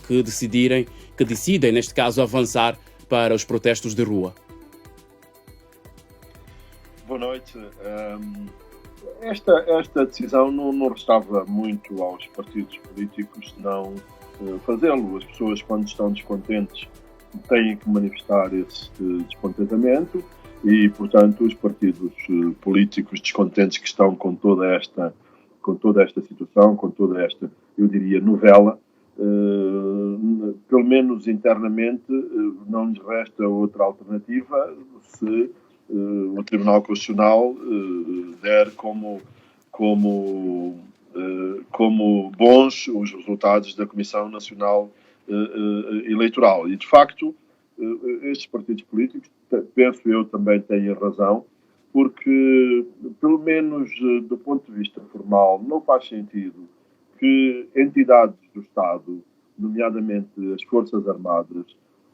que decidem, neste caso, avançar para os protestos de rua? Boa noite. Esta decisão não restava muito aos partidos políticos não fazê-lo. As pessoas, quando estão descontentes, têm que manifestar esse descontentamento e, portanto, os partidos políticos descontentes que estão com toda esta situação, com toda esta, eu diria, novela, pelo menos internamente, não lhes resta outra alternativa se o Tribunal Constitucional der como bons os resultados da Comissão Nacional Eleitoral. E, de facto, estes partidos políticos, penso eu, também têm razão, porque, pelo menos do ponto de vista formal, não faz sentido que entidades do Estado, nomeadamente as Forças Armadas,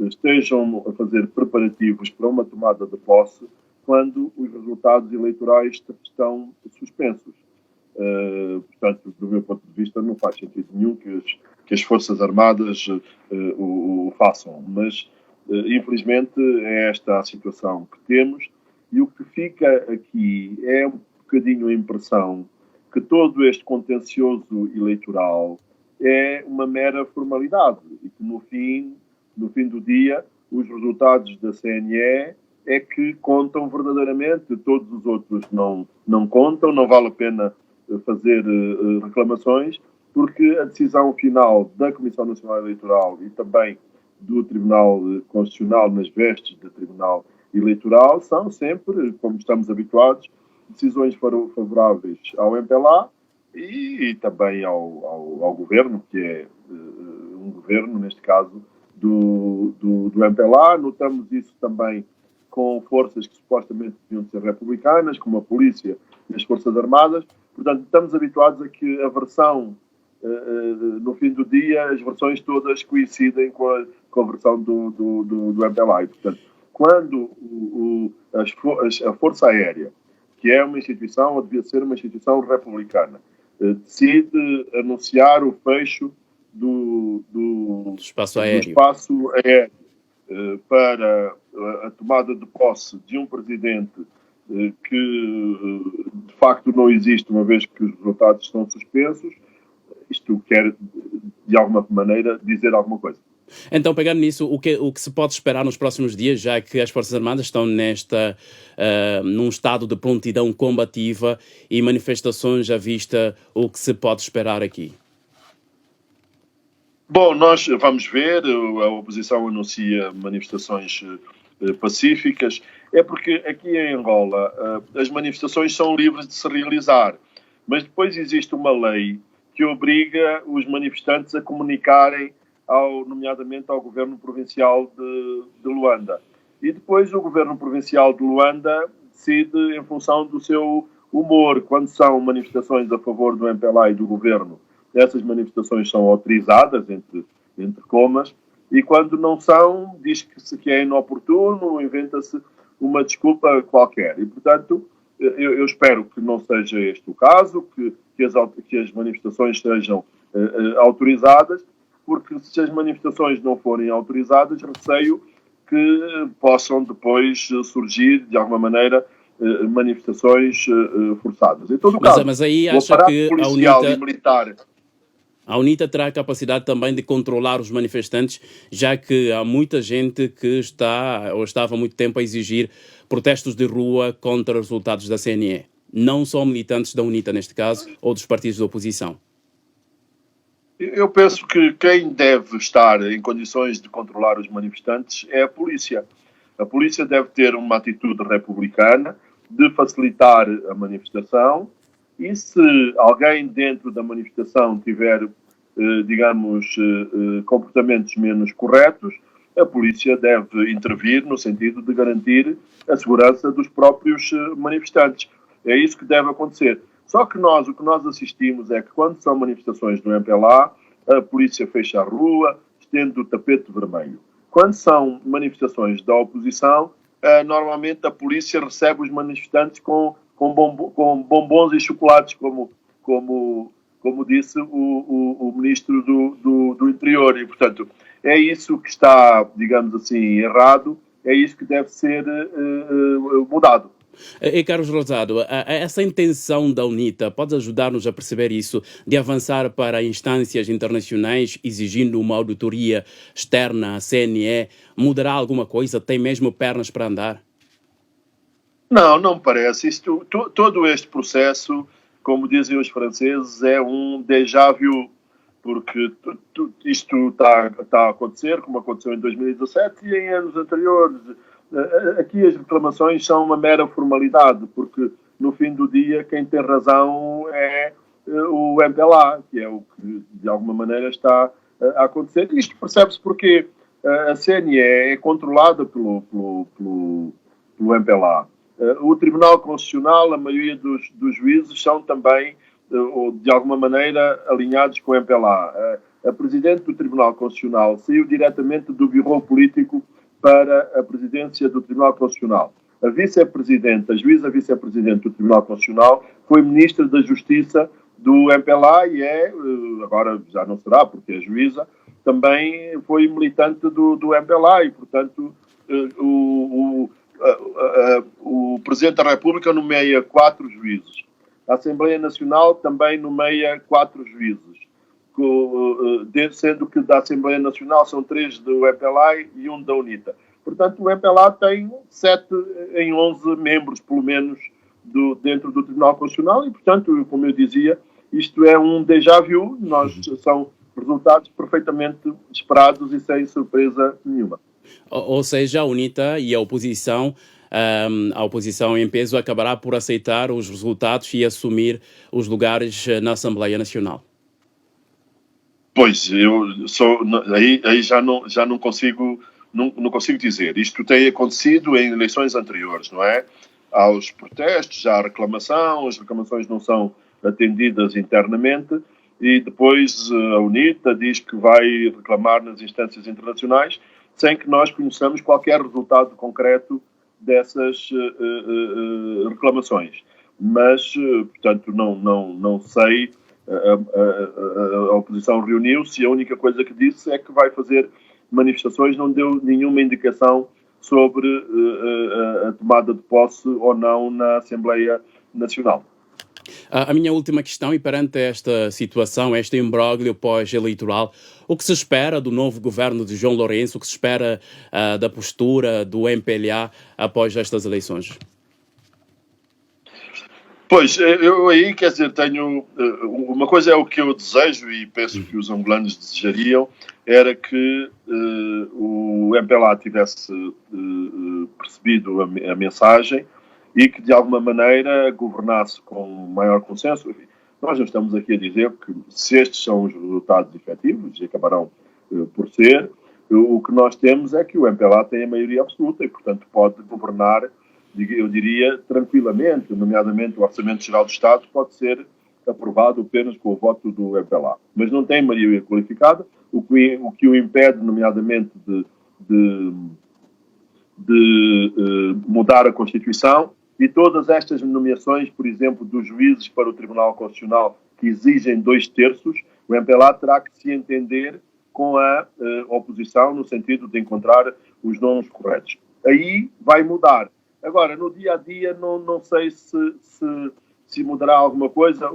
estejam a fazer preparativos para uma tomada de posse quando os resultados eleitorais estão suspensos. Portanto, do meu ponto de vista, não faz sentido nenhum que as Forças Armadas o façam. Mas, infelizmente, é esta a situação que temos. E o que fica aqui é um bocadinho a impressão que todo este contencioso eleitoral é uma mera formalidade e que no fim do dia os resultados da CNE é que contam verdadeiramente, todos os outros não contam, não vale a pena fazer reclamações, porque a decisão final da Comissão Nacional Eleitoral e também do Tribunal Constitucional, nas vestes do Tribunal Eleitoral, são sempre, como estamos habituados, decisões favoráveis ao MPLA e também ao Governo, que é um Governo, neste caso, do MPLA. Notamos isso também com forças que supostamente deviam ser republicanas, como a polícia e as Forças Armadas. Portanto, estamos habituados a que a versão, no fim do dia, as versões todas coincidem com a versão do MPLA. E, portanto, quando a Força Aérea, que é uma instituição, ou devia ser uma instituição republicana, decide anunciar o fecho do espaço aéreo para a tomada de posse de um presidente que de facto não existe, uma vez que os resultados estão suspensos, isto quer, de alguma maneira, dizer alguma coisa. Então, pegando nisso, o que se pode esperar nos próximos dias, já que as Forças Armadas estão num estado de prontidão combativa e manifestações à vista, o que se pode esperar aqui? Bom, nós vamos ver, a oposição anuncia manifestações pacíficas, é porque aqui em Angola as manifestações são livres de se realizar, mas depois existe uma lei que obriga os manifestantes a comunicarem nomeadamente ao Governo Provincial de Luanda. E depois o Governo Provincial de Luanda decide em função do seu humor. Quando são manifestações a favor do MPLA e do Governo, essas manifestações são autorizadas, entre comas, e quando não são, diz-se que é inoportuno, inventa-se uma desculpa qualquer. E, portanto, eu espero que não seja este o caso, que as manifestações sejam autorizadas, porque se as manifestações não forem autorizadas, receio que possam depois surgir, de alguma maneira, manifestações forçadas. Em todo o caso, mas aí acha que a UNITA terá a capacidade também de controlar os manifestantes, já que há muita gente que estava há muito tempo a exigir protestos de rua contra os resultados da CNE. Não só militantes da UNITA, neste caso, ou dos partidos da oposição. Eu penso que quem deve estar em condições de controlar os manifestantes é a polícia. A polícia deve ter uma atitude republicana de facilitar a manifestação e se alguém dentro da manifestação tiver, comportamentos menos corretos, a polícia deve intervir no sentido de garantir a segurança dos próprios manifestantes. É isso que deve acontecer. Só que o que nós assistimos é que quando são manifestações do MPLA, a polícia fecha a rua, estende o tapete vermelho. Quando são manifestações da oposição, normalmente a polícia recebe os manifestantes com bombons e chocolates, como como disse o Ministro do Interior. E, portanto, é isso que está, digamos assim, errado, é isso que deve ser mudado. E Carlos Rosado, essa intenção da UNITA pode ajudar-nos a perceber isso, de avançar para instâncias internacionais exigindo uma auditoria externa à CNE, mudará alguma coisa? Tem mesmo pernas para andar? Não, não me parece. Todo este processo, como dizem os franceses, é um déjà vu, porque isto está a acontecer, como aconteceu em 2017 e em anos anteriores. Aqui as reclamações são uma mera formalidade, porque no fim do dia quem tem razão é o MPLA, que é o que de alguma maneira está a acontecer. Isto percebe-se porque a CNE é controlada pelo MPLA. O Tribunal Constitucional, a maioria dos juízes são também, de alguma maneira, alinhados com o MPLA. A Presidente do Tribunal Constitucional saiu diretamente do Bureau Político para a presidência do Tribunal Constitucional. A vice-presidente, a juíza vice-presidente do Tribunal Constitucional, foi ministra da Justiça do MPLA e agora já não será, porque é juíza, também foi militante do MPLA e, portanto, o Presidente da República nomeia 4 juízes. A Assembleia Nacional também nomeia 4 juízes, sendo que da Assembleia Nacional são 3 do MPLA e 1 da UNITA. Portanto, o MPLA tem 7 em 11 membros, pelo menos, dentro do Tribunal Constitucional e, portanto, como eu dizia, isto é um déjà vu, são resultados perfeitamente esperados e sem surpresa nenhuma. Ou seja, a UNITA e a oposição em peso acabará por aceitar os resultados e assumir os lugares na Assembleia Nacional. Pois, aí já não consigo dizer. Isto tem acontecido em eleições anteriores, não é? Há os protestos, há a reclamação, as reclamações não são atendidas internamente e depois a UNITA diz que vai reclamar nas instâncias internacionais sem que nós conheçamos qualquer resultado concreto dessas reclamações. Mas, portanto, não sei, a oposição reuniu-se e a única coisa que disse é que vai fazer manifestações, não deu nenhuma indicação sobre a tomada de posse ou não na Assembleia Nacional. A minha última questão, e perante esta situação, este imbróglio pós-eleitoral, o que se espera do novo governo de João Lourenço, o que se espera da postura do MPLA após estas eleições? Pois, eu aí, quer dizer, tenho... uma coisa é o que eu desejo e penso que os angolanos desejariam, era que o MPLA tivesse percebido a mensagem e que, de alguma maneira, governasse com maior consenso. Enfim, nós não estamos aqui a dizer que, se estes são os resultados efetivos, e acabarão por ser, o que nós temos é que o MPLA tem a maioria absoluta e, portanto, pode governar, eu diria, tranquilamente, nomeadamente o Orçamento Geral do Estado pode ser aprovado apenas com o voto do MPLA. Mas não tem maioria qualificada, o que o impede, nomeadamente, de mudar a Constituição. E todas estas nomeações, por exemplo, dos juízes para o Tribunal Constitucional, que exigem 2/3, o MPLA terá que se entender com a oposição, no sentido de encontrar os nomes corretos. Aí vai mudar. Agora, no dia-a-dia, não sei se mudará alguma coisa.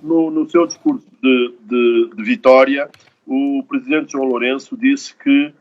No seu discurso de vitória, o presidente João Lourenço disse que,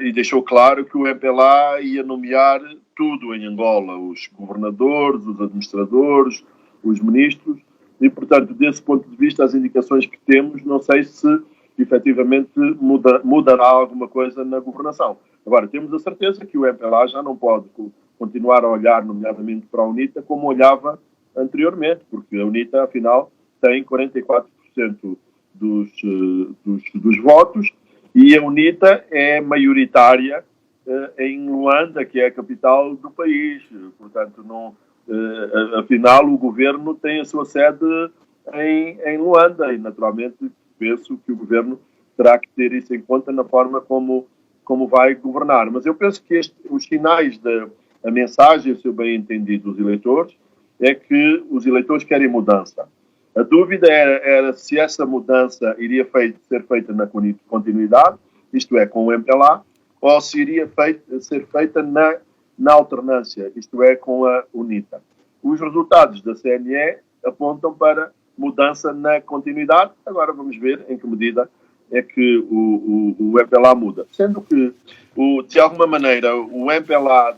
e deixou claro que o MPLA ia nomear tudo em Angola, os governadores, os administradores, os ministros, e, portanto, desse ponto de vista, as indicações que temos, não sei se efetivamente mudará alguma coisa na governação. Agora, temos a certeza que o MPLA já não pode continuar a olhar, nomeadamente para a UNITA, como olhava anteriormente, porque a UNITA, afinal, tem 44% dos votos, e a UNITA é maioritária em Luanda, que é a capital do país. Portanto, afinal, o governo tem a sua sede em Luanda e, naturalmente, penso que o governo terá que ter isso em conta na forma como vai governar. Mas eu penso que os sinais a mensagem, se eu bem entendi, dos eleitores, é que os eleitores querem mudança. A dúvida era se essa mudança iria ser feita na continuidade, isto é, com o MPLA, ou se iria ser feita na alternância, isto é, com a UNITA. Os resultados da CNE apontam para mudança na continuidade. Agora vamos ver em que medida é que o MPLA muda. Sendo que, de alguma maneira, o MPLA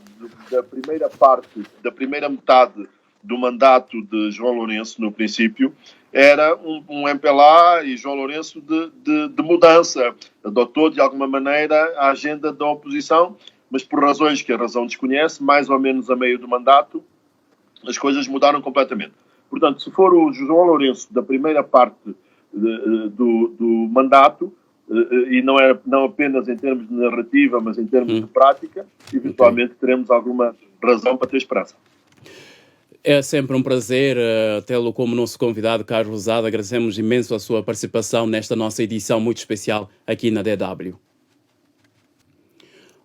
da primeira parte, da primeira metade do mandato de João Lourenço, no princípio, era um MPLA e João Lourenço de mudança. Adotou, de alguma maneira, a agenda da oposição, mas por razões que a razão desconhece, mais ou menos a meio do mandato, as coisas mudaram completamente. Portanto, se for o João Lourenço da primeira parte do mandato, e não apenas em termos de narrativa, mas em termos de prática, eventualmente teremos alguma razão para ter esperança. É sempre um prazer tê-lo como nosso convidado, Carlos Rosado. Agradecemos imenso a sua participação nesta nossa edição muito especial aqui na DW.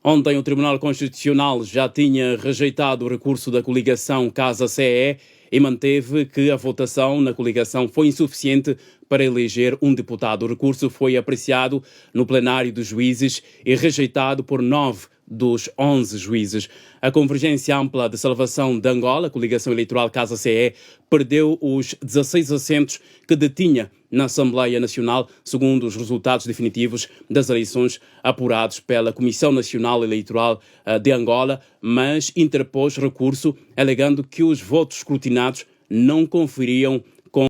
Ontem o Tribunal Constitucional já tinha rejeitado o recurso da coligação Casa-CE e manteve que a votação na coligação foi insuficiente para eleger um deputado. O recurso foi apreciado no plenário dos juízes e rejeitado por 9 dos 11 juízes. A Convergência Ampla de Salvação de Angola, a coligação eleitoral Casa-CE, perdeu os 16 assentos que detinha na Assembleia Nacional, segundo os resultados definitivos das eleições apurados pela Comissão Nacional Eleitoral de Angola, mas interpôs recurso alegando que os votos escrutinados não conferiam